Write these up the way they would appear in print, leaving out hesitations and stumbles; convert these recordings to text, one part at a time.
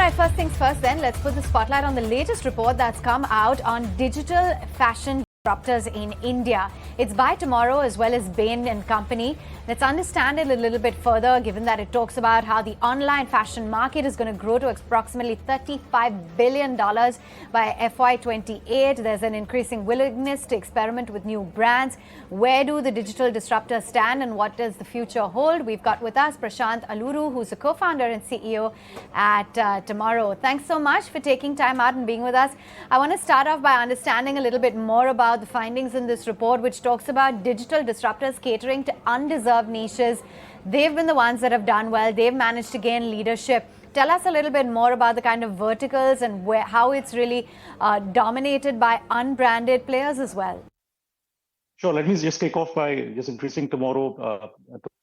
right, first things first then, let's put the spotlight on the latest report that's come out on digital fashion disruptors in India. It's by Tomorrow as well as Bain and Company. Let's understand it a little bit further, given that it talks about how the online fashion market is going to grow to approximately $35 billion by FY28. There's an increasing willingness to experiment with new brands. Where do the digital disruptors stand and what does the future hold? We've got with us Prashant Aluru, who's a co-founder and CEO at Tomorrow. Thanks so much for taking time out and being with us. I want to start off by understanding a little bit more about the findings in this report, which talks about digital disruptors catering to undeserved niches. They've been the ones that have done well. They've managed to gain leadership. Tell us a little bit more about the kind of verticals and how it's really dominated by unbranded players as well. Sure. Let me just kick off by just introducing Tomorrow.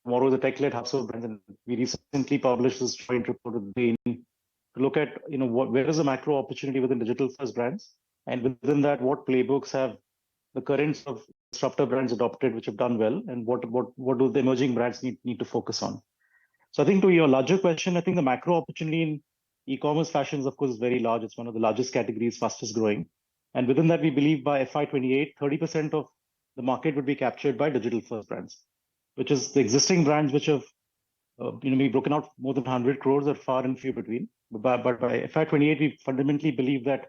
Tomorrow is a tech-led house of brands, and we recently published this joint report with Bain to look at where is the macro opportunity within digital-first brands, and within that, what playbooks have the current of disruptor brands adopted, which have done well, and what do the emerging brands need to focus on. So I think to your larger question, I think the macro opportunity in e-commerce fashion is, of course, very large. It's one of the largest categories, fastest growing. And within that, we believe by FY28, 30% of the market would be captured by digital-first brands, which is the existing brands which have maybe broken out more than 100 crores are far and few between. But by FY28, we fundamentally believe that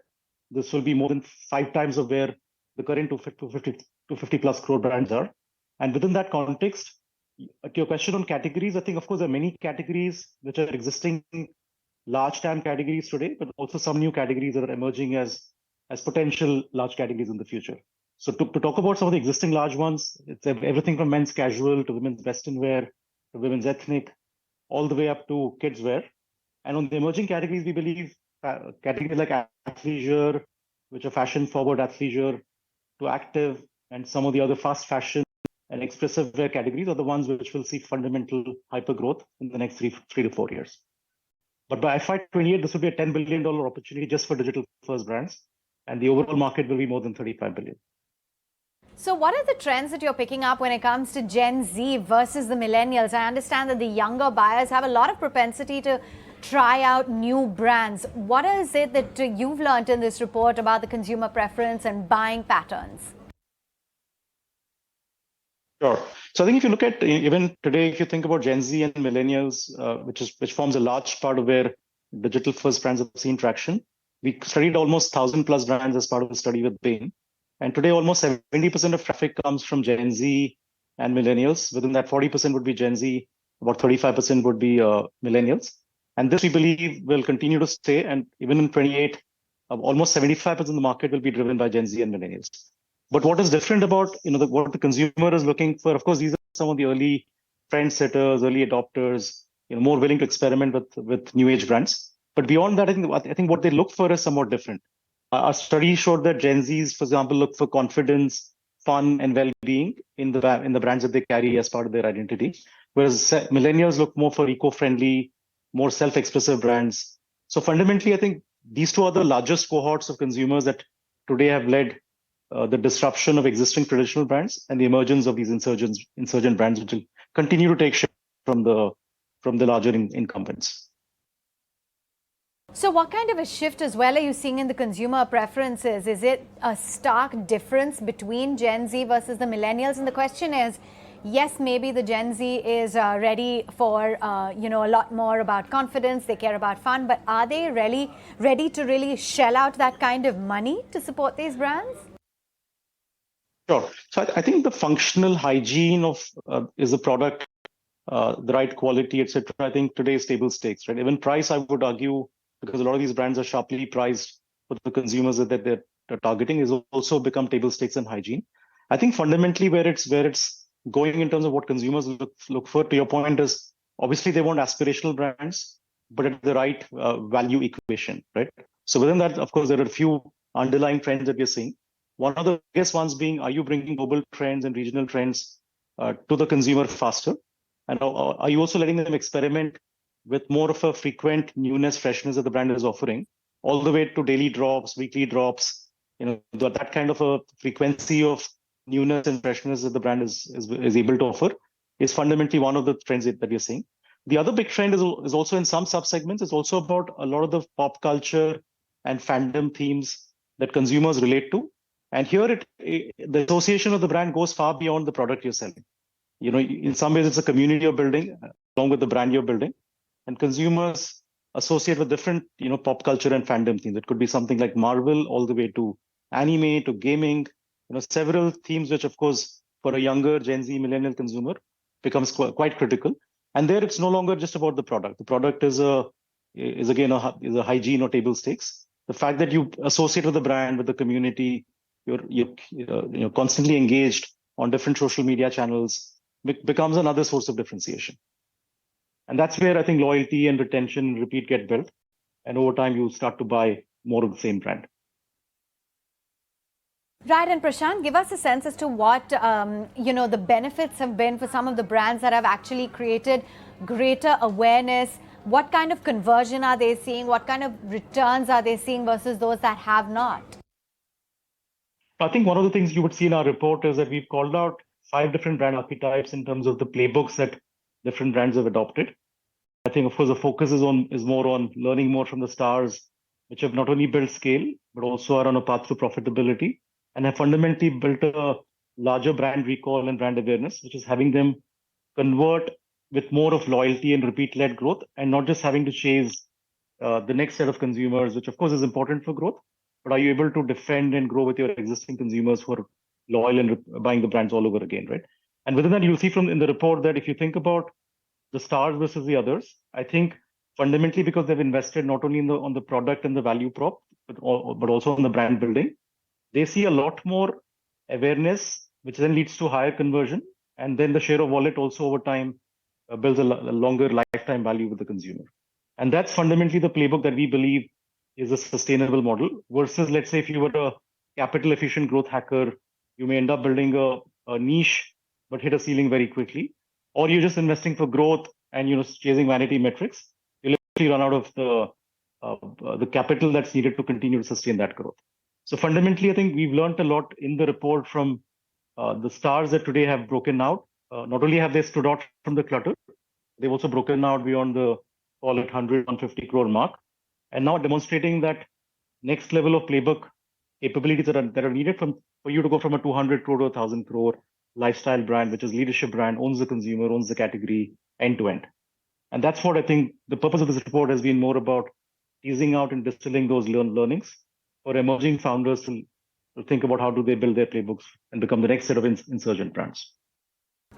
this will be more than 5 times of where the current 250 plus crore brands are. And within that context, to your question on categories, I think, of course, there are many categories which are existing large TAM categories today, but also some new categories that are emerging as potential large categories in the future. So to talk about some of the existing large ones, it's everything from men's casual to women's western wear to women's ethnic, all the way up to kids wear. And on the emerging categories, we believe categories like athleisure, which are fashion-forward athleisure, to active, and some of the other fast fashion and expressive wear categories are the ones which will see fundamental hyper growth in the next 3 to 4 years. But by FY28, this will be a $10 billion opportunity just for digital-first brands, and the overall market will be more than $35 billion. So what are the trends that you're picking up when it comes to Gen Z versus the millennials? I understand that the younger buyers have a lot of propensity to try out new brands. What is it that you've learned in this report about the consumer preference and buying patterns? Sure. So I think if you look at even today, if you think about Gen Z and millennials, which forms a large part of where digital first brands have seen traction, we studied almost 1,000 plus brands as part of the study with Bain. And today, almost 70% of traffic comes from Gen Z and millennials. Within that, 40% would be Gen Z, about 35% would be millennials. And this, we believe, will continue to stay. And even in 28, almost 75% of the market will be driven by Gen Z and millennials. But what is different about what the consumer is looking for? Of course, these are some of the early trendsetters, early adopters, more willing to experiment with new age brands. But beyond that, I think what they look for is somewhat different. Our study showed that Gen Zs, for example, look for confidence, fun, and well-being in the brands that they carry as part of their identity, whereas millennials look more for eco-friendly, more self-expressive brands. So fundamentally, I think these two are the largest cohorts of consumers that today have led the disruption of existing traditional brands and the emergence of these insurgent brands, which will continue to take shape from the larger incumbents. So what kind of a shift as well are you seeing in the consumer preferences? Is it a stark difference between Gen Z versus the millennials? And the question is, yes, maybe the Gen Z is ready for, a lot more about confidence. They care about fun. But are they really ready to really shell out that kind of money to support these brands? Sure. So I think the functional hygiene of is the product, the right quality, etc. I think today is table stakes, right? Even price, I would argue, because a lot of these brands are sharply priced for the consumers that they're targeting, is also become table stakes and hygiene. I think fundamentally where it's going in terms of what consumers look for, to your point, is obviously they want aspirational brands, but at the right value equation, right? So within that, of course, there are a few underlying trends that we're seeing. One of the biggest ones being, are you bringing global trends and regional trends to the consumer faster? And are you also letting them experiment with more of a frequent newness, freshness that the brand is offering, all the way to daily drops, weekly drops, that kind of a frequency of newness and freshness that the brand is able to offer is fundamentally one of the trends that we're seeing. The other big trend is also in some subsegments. It's also about a lot of the pop culture and fandom themes that consumers relate to. And here, the association of the brand goes far beyond the product you're selling. In some ways, it's a community you're building along with the brand you're building, and consumers associate with different, pop culture and fandom themes. It could be something like Marvel, all the way to anime to gaming. Several themes which, of course, for a younger Gen Z millennial consumer becomes quite critical. And there, it's no longer just about the product. The product is again is a hygiene or table stakes. The fact that you associate with the brand, with the community, you're constantly engaged on different social media channels becomes another source of differentiation. And that's where I think loyalty and retention and repeat get built. And over time, you start to buy more of the same brand. Right, and Prashant, give us a sense as to what the benefits have been for some of the brands that have actually created greater awareness. What kind of conversion are they seeing? What kind of returns are they seeing versus those that have not? I think one of the things you would see in our report is that we've called out 5 different brand archetypes in terms of the playbooks that different brands have adopted. I think, of course, the focus is more on learning more from the stars, which have not only built scale, but also are on a path to profitability and have fundamentally built a larger brand recall and brand awareness, which is having them convert with more of loyalty and repeat-led growth, and not just having to chase the next set of consumers, which of course is important for growth. But are you able to defend and grow with your existing consumers who are loyal and buying the brands all over again, right? And within that, you'll see from in the report that if you think about the stars versus the others, I think fundamentally because they've invested not only on the product and the value prop, but also on the brand building, they see a lot more awareness, which then leads to higher conversion. And then the share of wallet also over time builds a longer lifetime value with the consumer. And that's fundamentally the playbook that we believe is a sustainable model versus, let's say, if you were a capital efficient growth hacker, you may end up building a niche, but hit a ceiling very quickly. Or you're just investing for growth and chasing vanity metrics. You'll eventually run out of the capital that's needed to continue to sustain that growth. So fundamentally, I think we've learned a lot in the report from the stars that today have broken out. Not only have they stood out from the clutter, they've also broken out beyond the call it 100, 150 crore mark, and now demonstrating that next level of playbook capabilities that are needed for you to go from a 200 crore to a 1,000 crore lifestyle brand, which is leadership brand, owns the consumer, owns the category end to end. And that's what I think the purpose of this report has been more about teasing out and distilling those learnings for emerging founders to think about how do they build their playbooks and become the next set of insurgent brands.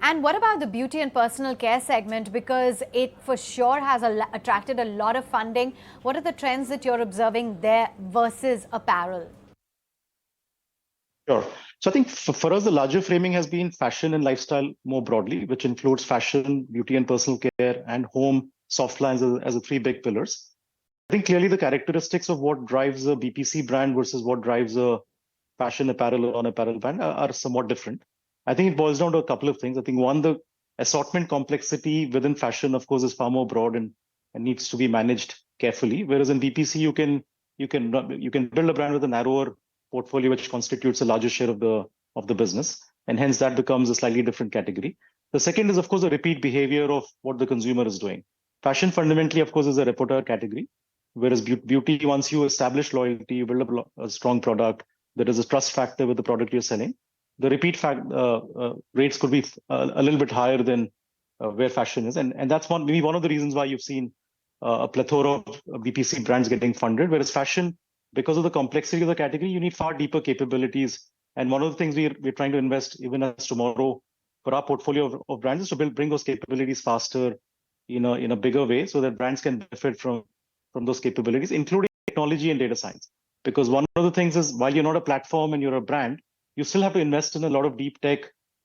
And what about the beauty and personal care segment? Because it for sure has attracted a lot of funding. What are the trends that you're observing there versus apparel? Sure. So I think for us, the larger framing has been fashion and lifestyle more broadly, which includes fashion, beauty and personal care, and home soft lines as the 3 big pillars. I think clearly the characteristics of what drives a BPC brand versus what drives a fashion apparel or non-apparel brand are somewhat different. I think it boils down to a couple of things. I think one, the assortment complexity within fashion, of course, is far more broad and needs to be managed carefully. Whereas in BPC, you can build a brand with a narrower portfolio, which constitutes a larger share of the business, and hence that becomes a slightly different category. The second is, of course, the repeat behavior of what the consumer is doing. Fashion fundamentally, of course, is a repertoire category, whereas beauty, once you establish loyalty, you build a strong product, there is a trust factor with the product you're selling. The repeat rates could be a little bit higher than where fashion is, and that's maybe one of the reasons why you've seen a plethora of BPC brands getting funded, whereas fashion, because of the complexity of the category, you need far deeper capabilities. And one of the things we're trying to invest even as tomorrow for our portfolio of brands is to bring those capabilities faster in a bigger way so that brands can benefit from those capabilities, including technology and data science. Because one of the things is, while you're not a platform and you're a brand, you still have to invest in a lot of deep tech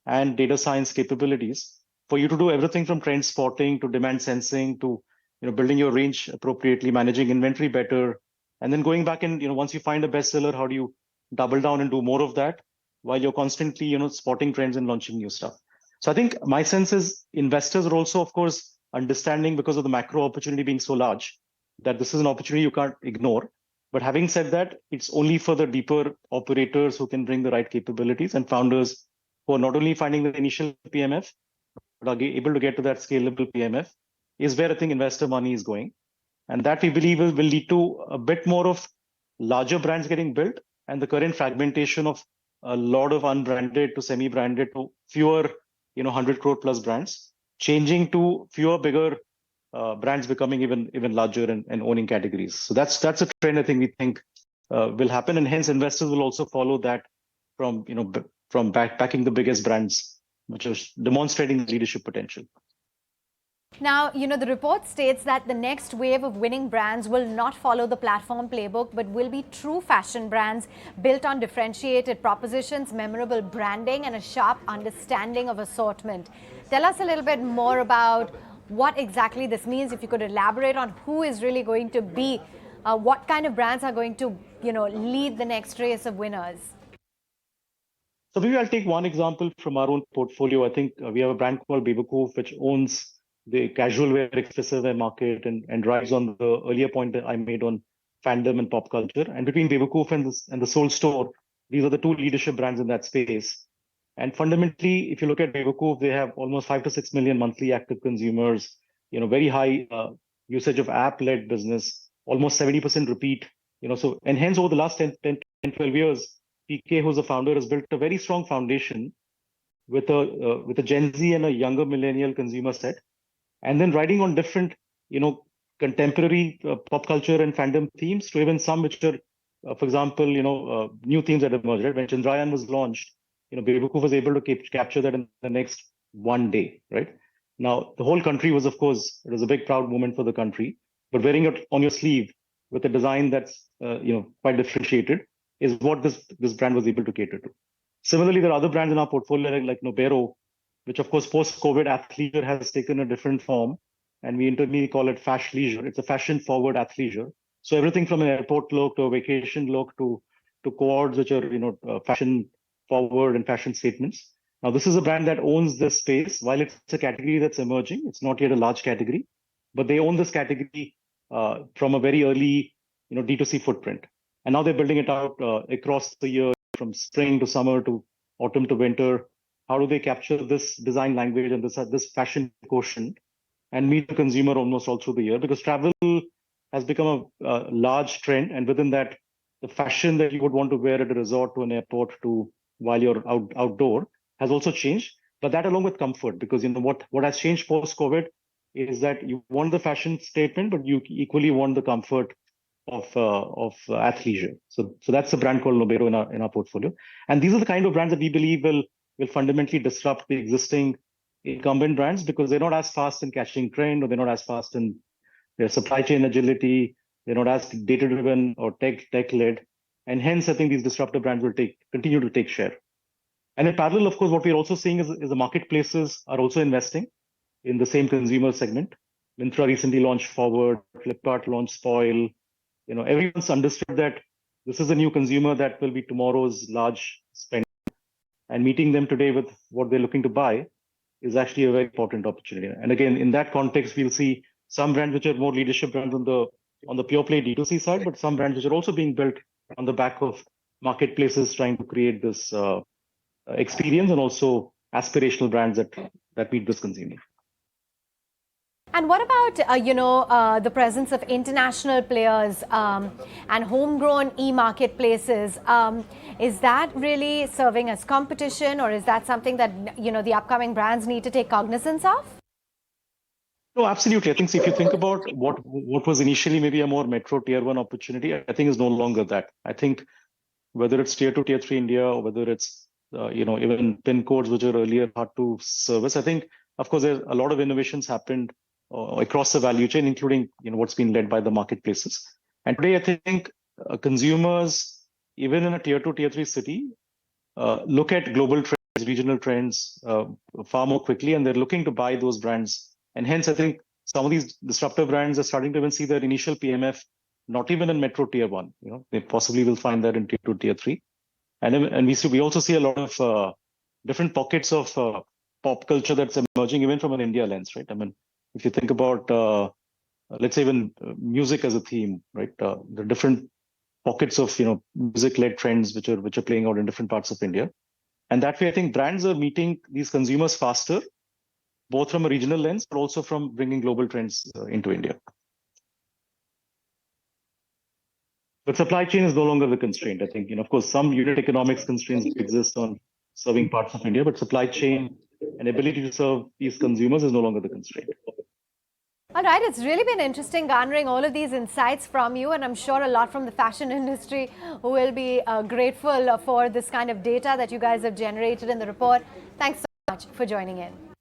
and data science capabilities for you to do everything from trend spotting to demand sensing to building your range appropriately, managing inventory better, and then going back and once you find a bestseller, how do you double down and do more of that while you're constantly spotting trends and launching new stuff. So I think my sense is investors are also, of course, understanding, because of the macro opportunity being so large, that this is an opportunity you can't ignore. But having said that, it's only for the deeper operators who can bring the right capabilities and founders who are not only finding the initial PMF, but are able to get to that scalable PMF is where I think investor money is going. And that we believe will lead to a bit more of larger brands getting built, and the current fragmentation of a lot of unbranded to semi-branded to fewer, 100 crore plus brands, changing to fewer bigger brands becoming even larger and owning categories. So that's a trend I think we think will happen, and hence investors will also follow that from backing the biggest brands, which are demonstrating leadership potential. Now, the report states that the next wave of winning brands will not follow the platform playbook, but will be true fashion brands built on differentiated propositions, memorable branding, and a sharp understanding of assortment. Tell us a little bit more about what exactly this means. If you could elaborate on who is really going to be, what kind of brands are going to, lead the next race of winners. So maybe I'll take one example from our own portfolio. I think we have a brand called Bewakoof, which owns the casual wear, exclusive wear market and rides on the earlier point that I made on fandom and pop culture. And between Bewakoof and the Soul Store, these are the two leadership brands in that space. And fundamentally, if you look at Bewakoof, they have almost 5 to 6 million monthly active consumers, very high usage of app-led business, almost 70% repeat, so, and hence over the last 10, 12 years, PK, who's the founder, has built a very strong foundation with a Gen Z and a younger millennial consumer set, and then riding on different, contemporary pop culture and fandom themes to even some which are, for example, new themes that have emerged. Right? When Chandrayaan was launched, Bewakoof was able to capture that in the next one day. Right now, the whole country was, of course, it was a big proud moment for the country. But wearing it on your sleeve with a design that's quite differentiated is what this brand was able to cater to. Similarly, there are other brands in our portfolio like Veirdo, which of course post-COVID athleisure has taken a different form, and we internally call it fashion leisure. It's a fashion-forward athleisure. So everything from an airport look to a vacation look to quads, which are fashion-forward and fashion statements. Now, this is a brand that owns this space. While it's a category that's emerging, it's not yet a large category, but they own this category from a very early D2C footprint. And now they're building it out across the year, from spring to summer to autumn to winter. How do they capture this design language and this fashion quotient and meet the consumer almost all through the year? Because travel has become a large trend, and within that, the fashion that you would want to wear at a resort to an airport to while you're outdoor has also changed. But that along with comfort, because what has changed post-COVID is that you want the fashion statement, but you equally want the comfort of athleisure. So that's a brand called Veirdo in our portfolio. And these are the kind of brands that we believe will fundamentally disrupt the existing incumbent brands, because they're not as fast in catching trend, or they're not as fast in their supply chain agility. They're not as data-driven or tech-led. And hence, I think these disruptor brands will continue to take share. And in parallel, of course, what we're also seeing is the marketplaces are also investing in the same consumer segment. Myntra recently launched Forward, Flipkart launched Spoil. Everyone's understood that this is a new consumer that will be tomorrow's large spender, and meeting them today with what they're looking to buy is actually a very important opportunity. And again, in that context, we'll see some brands which are more leadership brands on the pure play D2C side, but some brands which are also being built on the back of marketplaces trying to create this experience, and also aspirational brands that meet this consumer. And what about, the presence of international players and homegrown e-marketplaces? Is that really serving as competition, or is that something that, the upcoming brands need to take cognizance of? No, absolutely. I think if you think about what was initially maybe a more metro tier 1 opportunity, I think is no longer that. I think whether it's tier 2, tier 3 India, or whether it's, even pin codes, which are earlier hard to service, I think, of course, there's a lot of innovations happened across the value chain, including what's been led by the marketplaces. And today, I think consumers, even in a tier 2, tier 3 city, look at global trends, regional trends far more quickly, and they're looking to buy those brands. And hence, I think some of these disruptive brands are starting to even see their initial PMF, not even in metro tier 1. They possibly will find that in tier 2, tier 3. And we also see a lot of different pockets of pop culture that's emerging, even from an India lens, right? I mean, if you think about, let's say, even music as a theme, right? The different pockets of music-led trends which are playing out in different parts of India, and that way, I think brands are meeting these consumers faster, both from a regional lens, but also from bringing global trends into India. But supply chain is no longer the constraint. I think, of course, some unit economics constraints exist on serving parts of India, but supply chain and ability to serve these consumers is no longer the constraint. All right, it's really been interesting garnering all of these insights from you, and I'm sure a lot from the fashion industry will be grateful for this kind of data that you guys have generated in the report. Thanks so much for joining in.